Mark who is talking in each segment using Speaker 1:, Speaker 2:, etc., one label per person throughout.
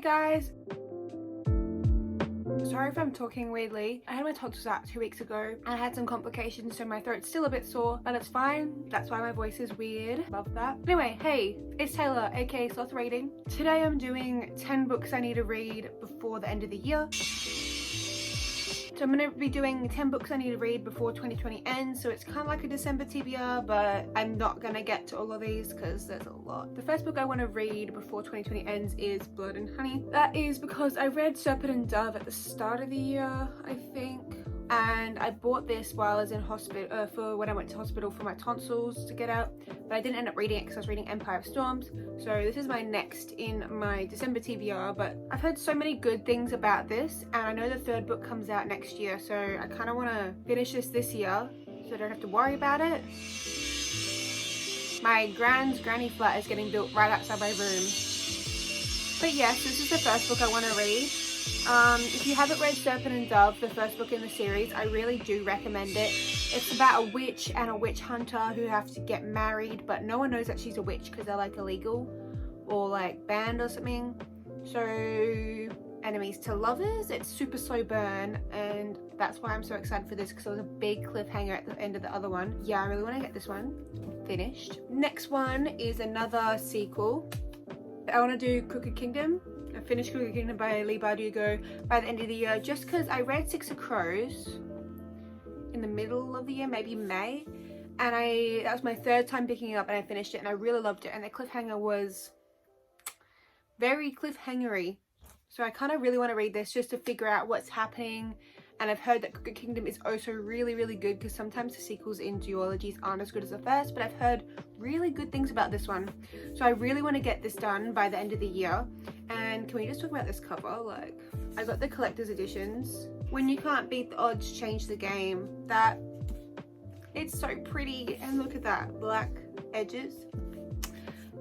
Speaker 1: guys, sorry if I'm talking weirdly. I had my tonsils out 2 weeks ago and I had some complications, so my throat's still a bit sore, but it's fine. That's why my voice is weird. Love that. Anyway, hey, it's Taylor, aka Sloth Reading. Today I'm doing 10 books I need to read before the end of the year. So I'm going to be doing 10 books I need to read before 2020 ends, so it's kind of like a December TBR, but I'm not going to get to all of these because there's a lot. The first book I want to read before 2020 ends is Blood and Honey. That is because I read Serpent and Dove at the start of the year, I think. And I bought this while I was in hospital, for when I went to hospital for my tonsils to get out, but I didn't end up reading it because I was reading Empire of Storms. So this is my next in my December TBR, but I've heard so many good things about this, and I know the third book comes out next year, so I kind of want to finish this year so I don't have to worry about it. My granny flat is getting built right outside my room. But yes, this is the first book I want to read. If you haven't read Serpent and Dove, the first book in the series, I really do recommend it. It's about a witch and a witch hunter who have to get married, but no one knows that she's a witch because they're like illegal or like banned or something. So enemies to lovers, it's super slow burn, and that's why I'm so excited for this, because there was a big cliffhanger at the end of the other one. Yeah, I really want to get this one finished. Next one is another sequel. I want to do Crooked Kingdom. I finished Crooked Kingdom by Leigh Bardugo by the end of the year, just because I read Six of Crows in the middle of the year, maybe May, and that was my third time picking it up, and I finished it and I really loved it, and the cliffhanger was very cliffhangery. So I kind of really want to read this just to figure out what's happening. And I've heard that Crooked Kingdom is also really, really good, because sometimes the sequels in duologies aren't as good as the first, but I've heard really good things about this one. So I really want to get this done by the end of the year. And can we just talk about this cover? Like, I got the collector's editions. When you can't beat the odds, change the game. That, it's so pretty. And look at that, black edges.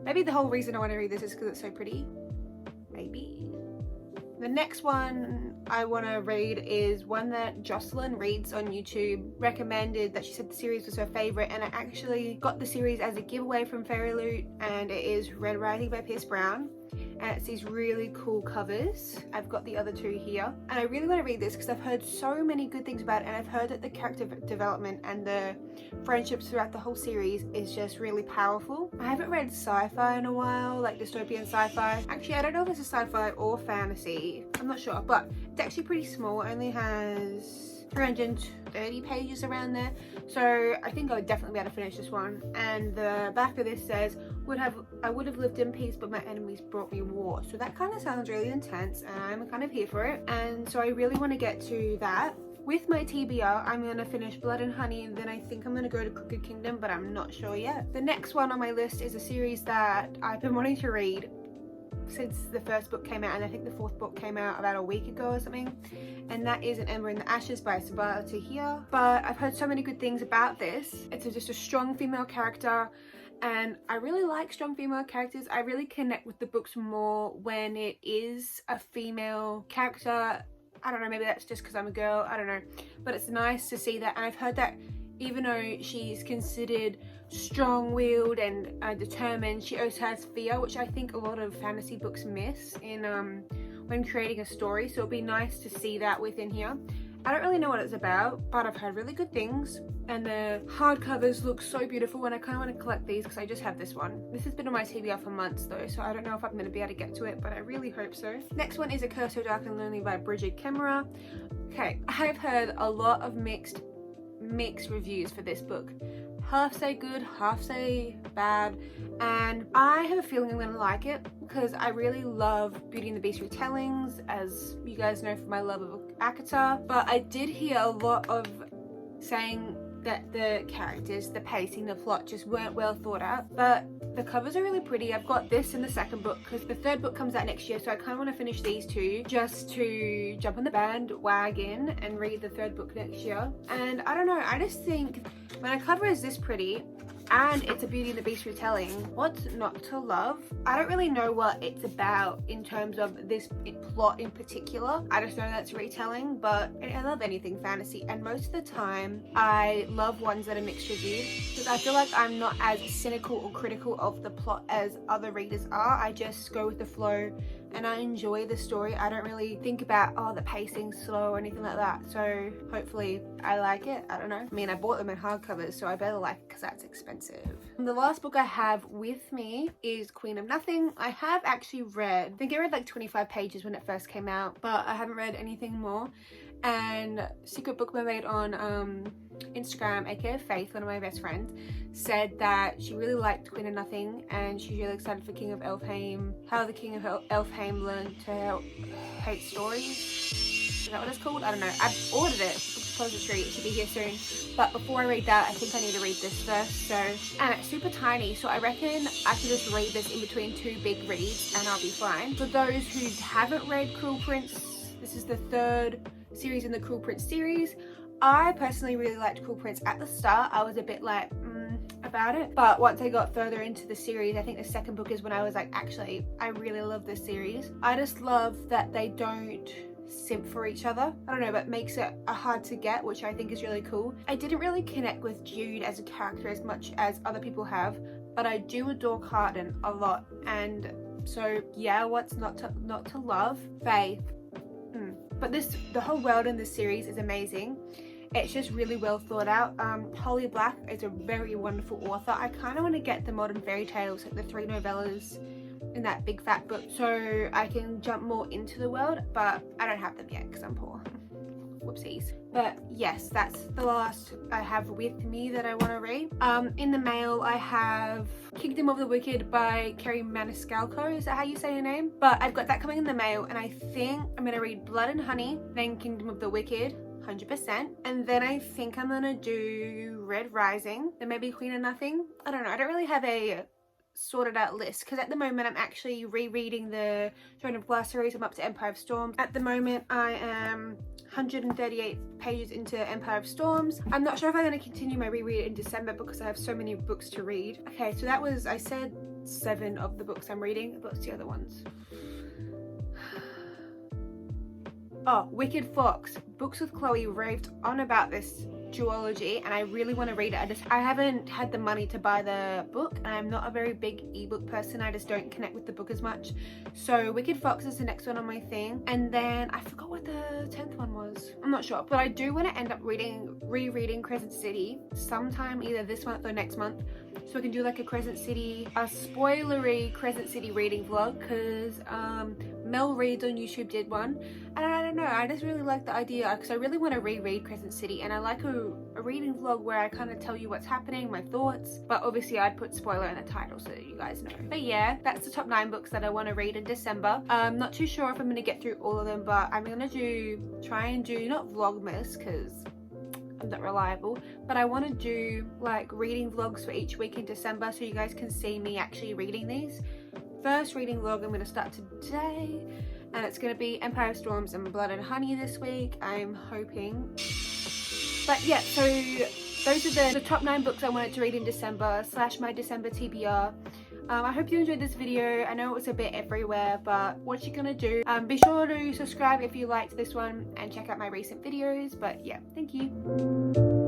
Speaker 1: Maybe the whole reason I want to read this is because it's so pretty. Maybe. The next one I want to read is one that Jocelyn Reads on YouTube recommended, that she said the series was her favourite, and I actually got the series as a giveaway from Fairy Loot, and it is Red Riding by Pierce Brown, and it's these really cool covers. I've got the other two here, and I really want to read this because I've heard so many good things about it, and I've heard that the character development and the friendships throughout the whole series is just really powerful. I haven't read sci-fi in a while, like dystopian sci-fi. Actually, I don't know if it's a sci-fi or fantasy, I'm not sure, but it's actually pretty small. It only has 330 pages around there, so I think I would definitely be able to finish this one. And the back of this says, I would have lived in peace, but my enemies brought me war. So that kind of sounds really intense, and I'm kind of here for it, and so I really want to get to that. With my TBR, I'm going to finish Blood and Honey, and then I think I'm going to go to Crooked Kingdom, but I'm not sure yet. The next one on my list is a series that I've been wanting to read since the first book came out, and I think the fourth book came out about a week ago or something, and that is An Ember in the Ashes by Sabaa Tahir. But I've heard so many good things about this. It's just a strong female character, and I really like strong female characters. I really connect with the books more when it is a female character. I don't know, maybe that's just because I'm a girl, I don't know, but it's nice to see that. And I've heard that even though she's considered strong-willed and determined, she also has fear, which I think a lot of fantasy books miss in when creating a story. So it'd be nice to see that within here. I don't really know what it's about, but I've heard really good things, and the hardcovers look so beautiful, and I kind of want to collect these because I just have this one. This has been on my TBR for months though, so I don't know if I'm going to be able to get to it, but I really hope so. Next one is A Curse So Dark and Lonely by Bridget Kemmerer. Okay, I've heard a lot of mixed reviews for this book. Half say good, half say bad, and I have a feeling I'm going to like it because I really love Beauty and the Beast retellings, as you guys know from my love of Akata. But I did hear a lot of saying that the characters, the pacing, the plot just weren't well thought out, but the covers are really pretty. I've got this in the second book because the third book comes out next year, so I kind of want to finish these two just to jump on the bandwagon and read the third book next year. And I don't know, I just think when a cover is this pretty and it's a Beauty and the Beast retelling, what's not to love? I don't really know what it's about in terms of this plot in particular. I just know that's retelling, but I love anything fantasy, and most of the time I love ones that are mixed reviews because I feel like I'm not as cynical or critical of the plot as other readers are. I just go with the flow and I enjoy the story. I don't really think about, oh, the pacing's slow or anything like that. So hopefully I like it. I don't know. I mean, I bought them in hardcovers, so I better like it because that's expensive. And the last book I have with me is Queen of Nothing. I have actually read, I think I read like 25 pages when it first came out, but I haven't read anything more. And Secret Book Mermaid on Instagram, aka Faith, one of my best friends, said that she really liked Queen of Nothing and she's really excited for King of Elfheim, how the King of Elfheim learned to hate stories. Is that what it's called? I don't know. I've ordered it. Repository. It should be here soon. But before I read that, I think I need to read this first. So, and it's super tiny, so I reckon I can just read this in between two big reads and I'll be fine. For those who haven't read Cruel Prince, this is the third series in the Cruel Prince series. I personally really liked Cruel Prince. At the start I was a bit like about it, but once I got further into the series, I think the second book is when I was like, actually I really love this series. I just love that they don't simp for each other. I don't know, but makes it hard to get, which I think is really cool. I didn't really connect with Jude as a character as much as other people have, but I do adore Carden a lot, and so yeah, what's not to love? Faith. But the whole world in this series is amazing. It's just really well thought out. Holly Black is a very wonderful author. I kind of want to get the modern fairy tales, like the 3 novellas in that big fat book, so I can jump more into the world, but I don't have them yet because I'm poor. Whoopsies. But yes, that's the last I have with me that I want to read. In the mail I have Kingdom of the Wicked by Kerry Maniscalco. Is that how you say her name? But I've got that coming in the mail, and I think I'm going to read Blood and Honey, then Kingdom of the Wicked, 100%, and then I think I'm going to do Red Rising, then maybe Queen of Nothing. I don't know. I don't really have a sorted out list because at the moment I'm actually rereading the Throne of Glass series. I'm up to Empire of Storms. At the moment I am 138 pages into Empire of Storms. I'm not sure if I'm going to continue my reread in December because I have so many books to read. Okay, so that was, I said 7 of the books I'm reading. What's the other ones? Oh, Wicked Fox. Books with Chloe raved on about this duology and I really want to read it. I haven't had the money to buy the book, and I'm not a very big ebook person. I just don't connect with the book as much. So Wicked Fox is the next one on my thing, and then I forgot what the 10th one was. I'm not sure, but I do want to end up rereading Crescent City sometime either this month or next month, so I can do like a spoilery Crescent City reading vlog, because Mel Reads on YouTube did one, and I don't know, I just really like the idea because I really want to reread Crescent City, and I like a reading vlog where I kind of tell you what's happening, my thoughts, but obviously I'd put spoiler in the title so that you guys know. But yeah, that's the top 9 books that I want to read in December. I'm not too sure if I'm going to get through all of them, but I'm going to try and do not vlogmas because I'm not reliable, but I want to do like reading vlogs for each week in December so you guys can see me actually reading these. First reading vlog I'm going to start today, and it's going to be Empire of Storms and Blood and Honey this week, I'm hoping. But yeah, so those are the top 9 books I wanted to read in December / my December TBR. I hope you enjoyed this video. I know it was a bit everywhere, but what you gonna do? Be sure to subscribe if you liked this one and check out my recent videos. But yeah, thank you.